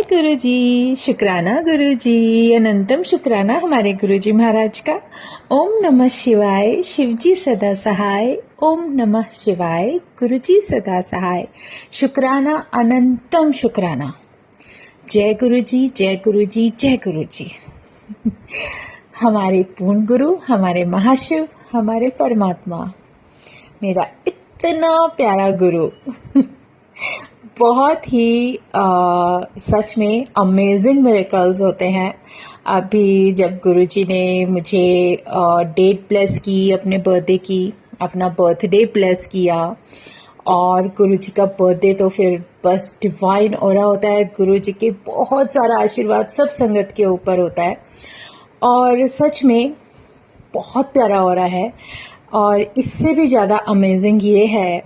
शुक्राना गुरु जी, अनंतम शुक्राना हमारे गुरु जी महाराज का। ओम नमः शिवाय, शिवजी सदा सहाय। ओम नमः शिवाय, गुरु जी सदा सहाय। शुक्राना, अनंतम शुक्राना। जय गुरु जी, जय गुरु जी, जय गुरु जी। हमारे पूर्ण गुरु, हमारे महाशिव, हमारे परमात्मा, मेरा इतना प्यारा गुरु। बहुत ही सच में अमेजिंग मिरेकल्स होते हैं। अभी जब गुरुजी ने मुझे डेट ब्लेस की, अपने बर्थडे की, अपना बर्थडे ब्लेस किया, और गुरुजी का बर्थडे तो फिर बस डिवाइन ऑरा होता है। गुरुजी के बहुत सारा आशीर्वाद सब संगत के ऊपर होता है, और सच में बहुत प्यारा ऑरा है। और इससे भी ज़्यादा अमेजिंग ये है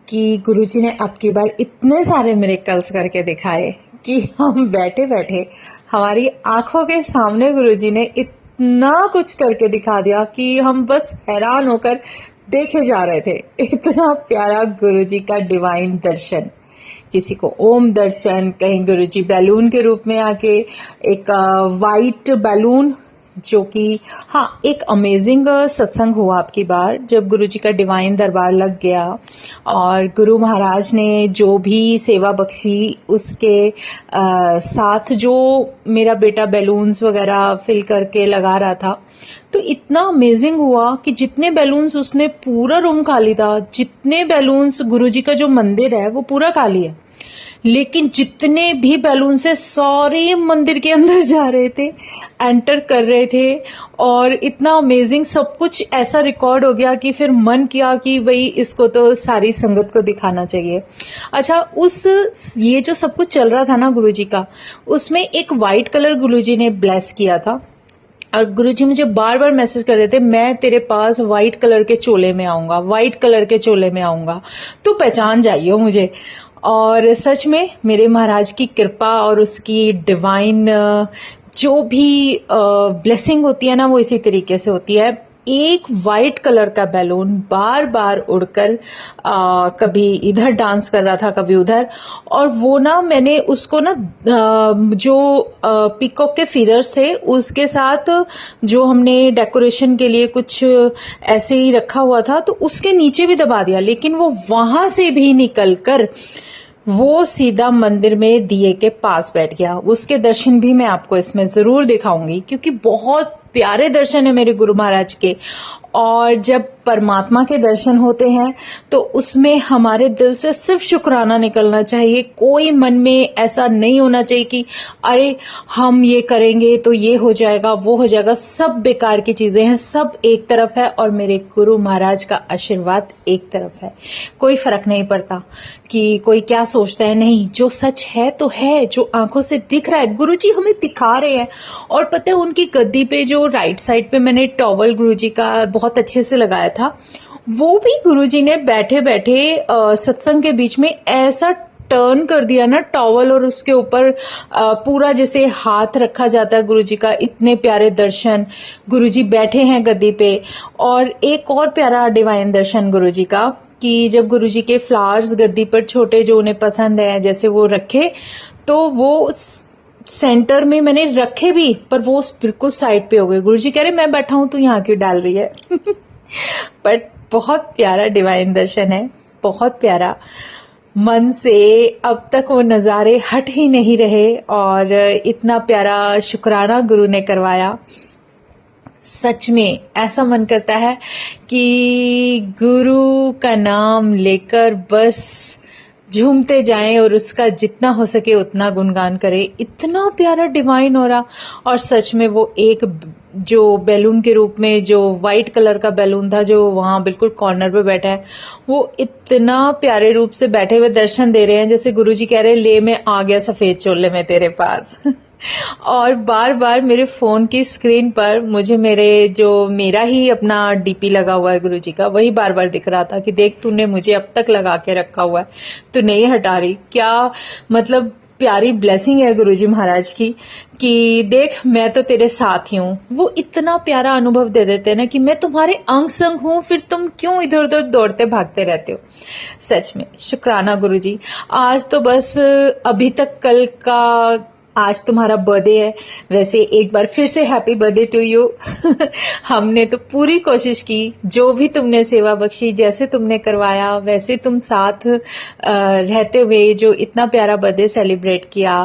कि गुरुजी ने अब की बार इतने सारे मिरेकल्स करके दिखाए कि हम बैठे बैठे हमारी आंखों के सामने गुरुजी ने इतना कुछ करके दिखा दिया कि हम बस हैरान होकर देखे जा रहे थे। इतना प्यारा गुरुजी का डिवाइन दर्शन। किसी को ओम दर्शन, कहीं गुरुजी बैलून के रूप में आके, एक वाइट बैलून, जो कि हाँ, एक अमेजिंग सत्संग हुआ आपकी बार जब गुरुजी का डिवाइन दरबार लग गया, और गुरु महाराज ने जो भी सेवा बख्शी उसके साथ जो मेरा बेटा बैलून्स वगैरह फिल करके लगा रहा था, तो इतना अमेजिंग हुआ कि जितने बैलून्स उसने, पूरा रूम खाली था। जितने बैलून्स, गुरुजी का जो मंदिर है वो पूरा खाली है, लेकिन जितने भी बैलून से सारे मंदिर के अंदर जा रहे थे, एंटर कर रहे थे, और इतना अमेजिंग सब कुछ ऐसा रिकॉर्ड हो गया कि फिर मन किया कि भाई इसको तो सारी संगत को दिखाना चाहिए। अच्छा, ये जो सब कुछ चल रहा था ना गुरुजी का, उसमें एक वाइट कलर गुरुजी ने ब्लेस किया था, और गुरुजी मुझे बार बार मैसेज कर रहे थे, मैं तेरे पास व्हाइट कलर के चोले में आऊंगा, व्हाइट कलर के चोले में आऊंगा, तो पहचान जाइयो मुझे। और सच में मेरे महाराज की कृपा और उसकी डिवाइन जो भी ब्लेसिंग होती है ना, वो इसी तरीके से होती है। एक वाइट कलर का बैलून बार बार उड़कर कभी इधर डांस कर रहा था, कभी उधर, और वो ना, मैंने उसको ना जो पीकॉक के फीदर्स थे उसके साथ जो हमने डेकोरेशन के लिए कुछ ऐसे ही रखा हुआ था, तो उसके नीचे भी दबा दिया, लेकिन वो वहां से भी निकलकर वो सीधा मंदिर में दिए के पास बैठ गया। उसके दर्शन भी मैं आपको इसमें जरूर दिखाऊंगी, क्योंकि बहुत प्यारे दर्शन है मेरे गुरु महाराज के। और जब परमात्मा के दर्शन होते हैं तो उसमें हमारे दिल से सिर्फ शुक्राना निकलना चाहिए। कोई मन में ऐसा नहीं होना चाहिए कि अरे हम ये करेंगे तो ये हो जाएगा, वो हो जाएगा। सब बेकार की चीजें हैं, सब एक तरफ है, और मेरे गुरु महाराज का आशीर्वाद एक तरफ है। कोई फर्क नहीं पड़ता कि कोई क्या सोचता है, नहीं, जो सच है तो है, जो आंखों से दिख रहा है गुरुजी हमें दिखा रहे हैं। और पता है, उनकी गद्दी पे जो राइट साइड पे मैंने टॉवल गुरुजी का बहुत अच्छे से लगाया था, वो भी गुरुजी ने बैठे बैठे सत्संग के बीच में ऐसा टर्न कर दिया ना टॉवल, और उसके ऊपर पूरा जैसे हाथ रखा जाता है गुरुजी का। इतने प्यारे दर्शन, गुरुजी बैठे हैं गद्दी पे। और एक और प्यारा डिवाइन दर्शन गुरुजी का, कि जब गुरुजी के फ्लावर्स गद्दी पर छोटे जो उन्हें पसंद है जैसे वो रखे, तो वो सेंटर में मैंने रखे भी, पर वो बिल्कुल साइड पे हो गए। गुरुजी कह रहे मैं बैठा हूं, तू यहाँ क्यों डाल रही है? बट बहुत प्यारा डिवाइन दर्शन है, बहुत प्यारा। मन से अब तक वो नज़ारे हट ही नहीं रहे, और इतना प्यारा शुक्राना गुरु ने करवाया। सच में ऐसा मन करता है कि गुरु का नाम लेकर बस झूमते जाएं और उसका जितना हो सके उतना गुणगान करें। इतना प्यारा डिवाइन हो रहा। और सच में वो एक जो बैलून के रूप में, जो वाइट कलर का बैलून था, जो वहां बिल्कुल कॉर्नर पे बैठा है, वो इतना प्यारे रूप से बैठे हुए दर्शन दे रहे हैं, जैसे गुरुजी कह रहे हैं ले मैं आ गया सफेद चोले में तेरे पास। और बार बार मेरे फोन की स्क्रीन पर मुझे मेरा ही अपना डीपी लगा हुआ है गुरुजी का, वही बार बार दिख रहा था कि देख तूने मुझे अब तक लगा के रखा हुआ है, तू नहीं हटा रही क्या। मतलब प्यारी ब्लेसिंग है गुरुजी महाराज की कि देख मैं तो तेरे साथ ही हूँ। वो इतना प्यारा अनुभव दे देते हैं ना कि मैं तुम्हारे अंग संग हूँ, फिर तुम क्यों इधर उधर दौड़ते भागते रहते हो। सच में शुक्राना गुरुजी। आज तो बस अभी तक कल का, आज तुम्हारा बर्थडे है, वैसे एक बार फिर से हैप्पी बर्थडे टू यू। हमने तो पूरी कोशिश की, जो भी तुमने सेवा बख्शी, जैसे तुमने करवाया वैसे तुम साथ रहते हुए जो इतना प्यारा बर्थडे सेलिब्रेट किया।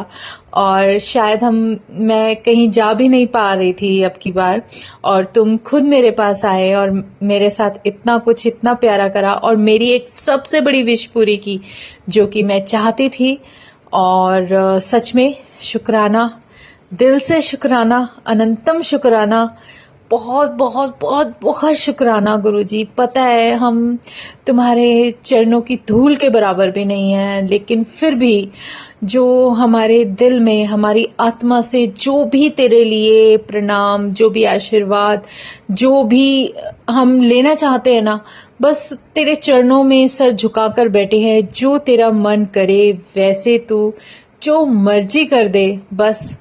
और शायद मैं कहीं जा भी नहीं पा रही थी अब की बार, और तुम खुद मेरे पास आए और मेरे साथ इतना कुछ इतना प्यारा करा, और मेरी एक सबसे बड़ी विश पूरी की जो कि मैं चाहती थी। और सच में शुक्राना, दिल से शुक्राना, अनंतम शुक्राना, बहुत बहुत बहुत बहुत शुक्राना गुरुजी। पता है हम तुम्हारे चरणों की धूल के बराबर भी नहीं है, लेकिन फिर भी जो हमारे दिल में, हमारी आत्मा से जो भी तेरे लिए प्रणाम, जो भी आशीर्वाद, जो भी हम लेना चाहते हैं ना, बस तेरे चरणों में सर झुकाकर बैठे हैं। जो तेरा मन करे वैसे तू जो मर्जी कर दे, बस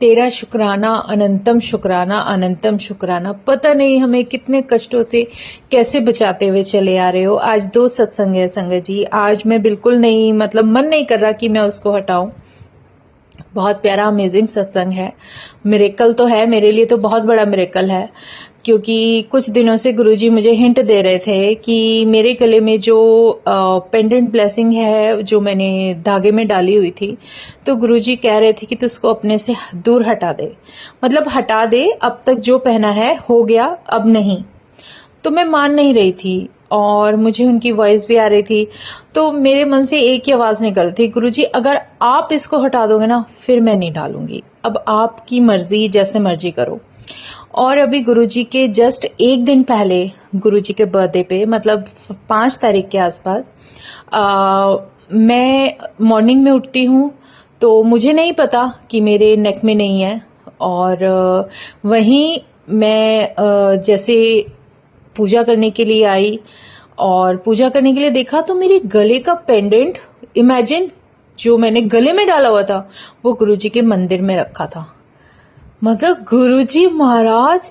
तेरा शुक्राना, अनंतम शुक्राना, अनंतम शुक्राना। पता नहीं हमें कितने कष्टों से कैसे बचाते हुए चले आ रहे हो। आज 2 सत्संग है संगत जी, आज मैं बिल्कुल नहीं, मतलब मन नहीं कर रहा कि मैं उसको हटाऊं। बहुत प्यारा अमेजिंग सत्संग है, मिरेकल तो है, मेरे लिए तो बहुत बड़ा मिरेकल है। क्योंकि कुछ दिनों से गुरुजी मुझे हिंट दे रहे थे कि मेरे गले में जो पेंडेंट ब्लेसिंग है जो मैंने धागे में डाली हुई थी, तो गुरुजी कह रहे थे कि तू उसको अपने से दूर हटा दे, मतलब हटा दे, अब तक जो पहना है हो गया, अब नहीं। तो मैं मान नहीं रही थी और मुझे उनकी वॉइस भी आ रही थी, तो मेरे मन से एक ही आवाज निकल रही थी, गुरुजी अगर आप इसको हटा दोगे ना फिर मैं नहीं डालूंगी, अब आपकी मर्जी, जैसे मर्जी करो। और अभी गुरुजी के जस्ट एक दिन पहले, गुरुजी के बर्थडे पे, मतलब 5 तारीख के आसपास, मैं मॉर्निंग में उठती हूँ तो मुझे नहीं पता कि मेरे नेक में नहीं है, और वहीं मैं जैसे पूजा करने के लिए आई और पूजा करने के लिए देखा तो मेरे गले का पेंडेंट, इमेजिन, जो मैंने गले में डाला हुआ था वो गुरुजी के मंदिर में रखा था। मतलब गुरुजी महाराज,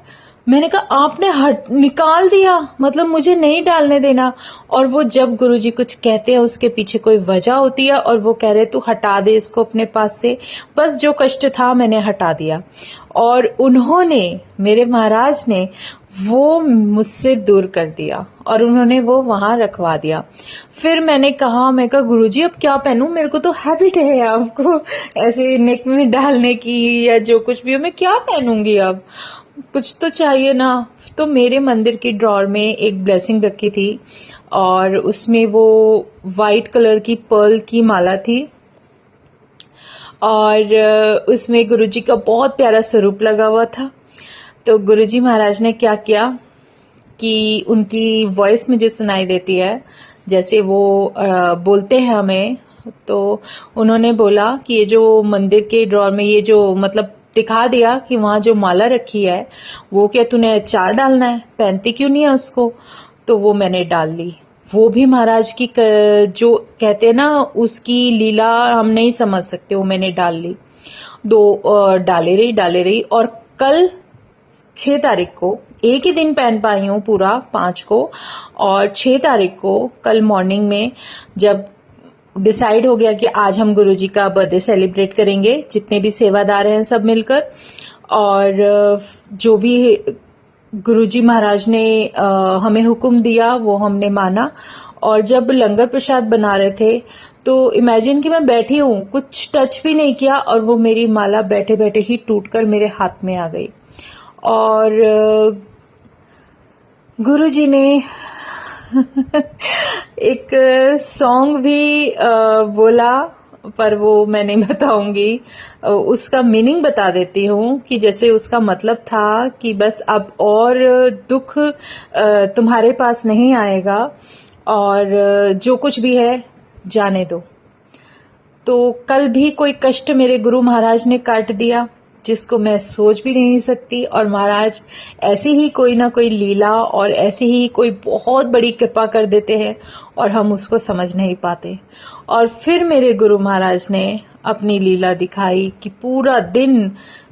मैंने कहा आपने निकाल दिया, मतलब मुझे नहीं डालने देना। और वो जब गुरुजी कुछ कहते हैं उसके पीछे कोई वजह होती है, और वो कह रहे तू हटा दे इसको अपने पास से, बस जो कष्ट था मैंने हटा दिया। और उन्होंने, मेरे महाराज ने वो मुझसे दूर कर दिया और उन्होंने वो वहां रखवा दिया। फिर मैं कहा गुरुजी अब क्या पहनूं, मेरे को तो हैबिट है आपको ऐसे नेक में डालने की, या जो कुछ भी हो, मैं क्या पहनूंगी, अब कुछ तो चाहिए ना। तो मेरे मंदिर की ड्रॉर में एक ब्लेसिंग रखी थी और उसमें वो वाइट कलर की पर्ल की माला थी, और उसमें गुरुजी का बहुत प्यारा स्वरूप लगा हुआ था। तो गुरुजी महाराज ने क्या किया कि उनकी वॉइस मुझे सुनाई देती है, जैसे वो बोलते हैं हमें, तो उन्होंने बोला कि ये जो मंदिर के ड्रॉर में, ये जो, मतलब दिखा दिया कि वहां जो माला रखी है वो क्या तूने 4 डालना है, पहनती क्यों नहीं है उसको। तो वो मैंने डाल ली। वो भी महाराज की जो कहते हैं ना, उसकी लीला हम नहीं समझ सकते, वो मैंने डाल ली। 2 डाले रही और कल 6 तारीख को, एक ही दिन पहन पाई हूँ पूरा 5 को, और 6 तारीख को कल मॉर्निंग में जब डिसाइड हो गया कि आज हम गुरुजी का बर्थडे सेलिब्रेट करेंगे, जितने भी सेवादार हैं सब मिलकर, और जो भी गुरुजी महाराज ने हमें हुक्म दिया वो हमने माना। और जब लंगर प्रसाद बना रहे थे तो इमेजिन कि मैं बैठी हूँ, कुछ टच भी नहीं किया, और वो मेरी माला बैठे बैठे ही टूटकर मेरे हाथ में आ गई। और गुरुजी ने एक सॉन्ग भी बोला, पर वो मैं नहीं बताऊंगी, उसका मीनिंग बता देती हूँ कि जैसे उसका मतलब था कि बस अब और दुख तुम्हारे पास नहीं आएगा, और जो कुछ भी है जाने दो। तो कल भी कोई कष्ट मेरे गुरु महाराज ने काट दिया जिसको मैं सोच भी नहीं सकती, और महाराज ऐसी ही कोई ना कोई लीला और ऐसी ही कोई बहुत बड़ी कृपा कर देते हैं और हम उसको समझ नहीं पाते। और फिर मेरे गुरु महाराज ने अपनी लीला दिखाई कि पूरा दिन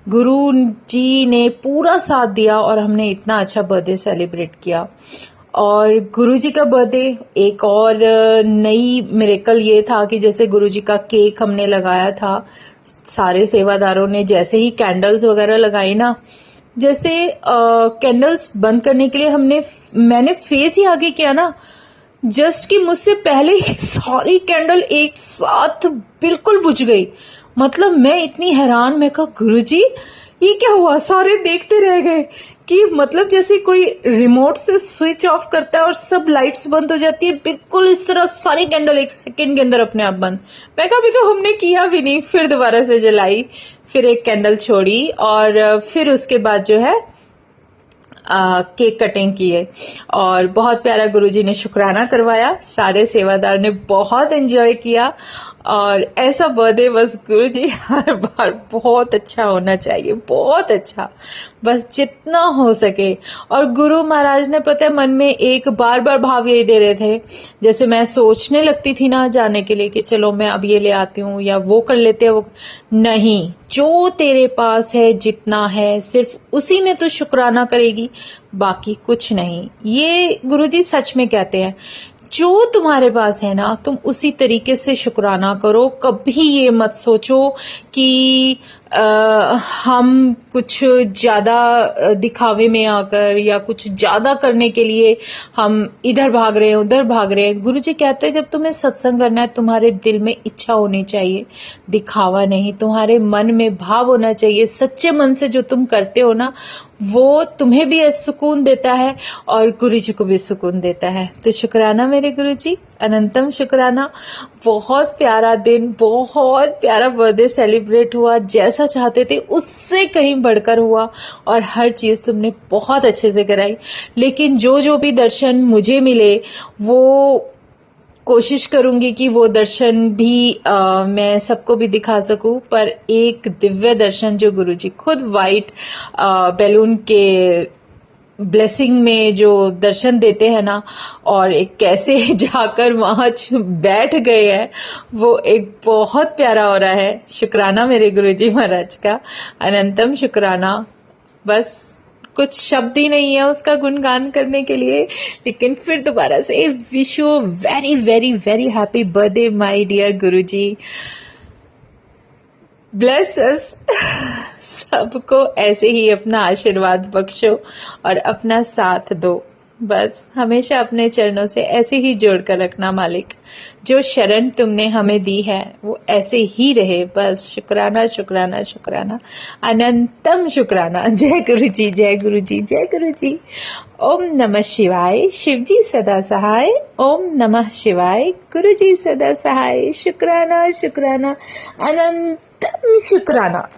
गुरु जी ने पूरा साथ दिया और हमने इतना अच्छा बर्थडे सेलिब्रेट किया। और गुरु जी का बर्थडे एक और नई मिरेकल ये था कि जैसे गुरु जी का केक हमने लगाया था, सारे सेवादारों ने जैसे ही कैंडल्स वगैरह लगाई ना, जैसे कैंडल्स बंद करने के लिए मैंने फेस ही आगे किया ना, जस्ट कि मुझसे पहले ही सारी कैंडल एक साथ बिल्कुल बुझ गई। मतलब मैं इतनी हैरान, मैं कहा गुरुजी ये क्या हुआ, सारे देखते रह गए कि मतलब जैसे कोई रिमोट से स्विच ऑफ करता है और सब लाइट्स बंद हो जाती है, बिल्कुल इस तरह सारी कैंडल एक सेकंड के अंदर अपने आप बंद। मैं कहा तो हमने किया भी नहीं, फिर दोबारा से जलाई, फिर एक कैंडल छोड़ी और फिर उसके बाद जो है केक कटिंग किए और बहुत प्यारा गुरुजी ने शुक्राना करवाया। सारे सेवादार ने बहुत एंजॉय किया और ऐसा बर्थडे बस गुरुजी हर बार बहुत अच्छा होना चाहिए, बहुत अच्छा, बस जितना हो सके। और गुरु महाराज ने पता है मन में एक बार बार भाव यही दे रहे थे, जैसे मैं सोचने लगती थी ना जाने के लिए कि चलो मैं अब ये ले आती हूँ या वो कर लेते हैं, वो नहीं, जो तेरे पास है जितना है सिर्फ उसी में तो शुक्राना करेगी, बाकी कुछ नहीं। ये गुरुजी सच में कहते हैं, जो तुम्हारे पास है ना तुम उसी तरीके से शुक्राना करो। कभी ये मत सोचो कि हम कुछ ज्यादा दिखावे में आकर या कुछ ज्यादा करने के लिए हम इधर भाग रहे हैं उधर भाग रहे हैं। गुरुजी कहते हैं जब तुम्हें सत्संग करना है तुम्हारे दिल में इच्छा होनी चाहिए, दिखावा नहीं, तुम्हारे मन में भाव होना चाहिए। सच्चे मन से जो तुम करते हो ना वो तुम्हें भी सुकून देता है और गुरुजी को भी सुकून देता है। तो शुक्राना मेरे गुरुजी, अनंतम शुक्राना। बहुत प्यारा दिन, बहुत प्यारा बर्थडे सेलिब्रेट हुआ, जैसा चाहते थे उससे कहीं बढ़कर हुआ और हर चीज तुमने बहुत अच्छे से कराई। लेकिन जो जो भी दर्शन मुझे मिले वो कोशिश करूंगी कि वो दर्शन भी मैं सबको भी दिखा सकूं। पर एक दिव्य दर्शन जो गुरुजी खुद वाइट बैलून के ब्लेसिंग में जो दर्शन देते हैं ना, और एक कैसे जाकर वहां बैठ गए हैं, वो एक बहुत प्यारा हो रहा है। शुक्राना मेरे गुरुजी महाराज का, अनंतम शुक्राना। बस कुछ शब्द ही नहीं है उसका गुणगान करने के लिए। लेकिन फिर दोबारा से wish you very very very happy birthday my dear गुरुजी। ब्लेस अस सबको ऐसे ही अपना आशीर्वाद बख्शो और अपना साथ दो। बस हमेशा अपने चरणों से ऐसे ही जोड़ कर रखना मालिक। जो शरण तुमने हमें दी है वो ऐसे ही रहे। बस शुक्राना शुक्राना शुक्राना, अनंतम शुक्राना। जय गुरु जी, जय गुरु जी, जय गुरु जी। ओम नमः शिवाय, शिवजी सदा सहाय। ओम नमः शिवाय, गुरु जी सदा सहाय। शुक्राना शुक्राना, अनंतम शुक्राना।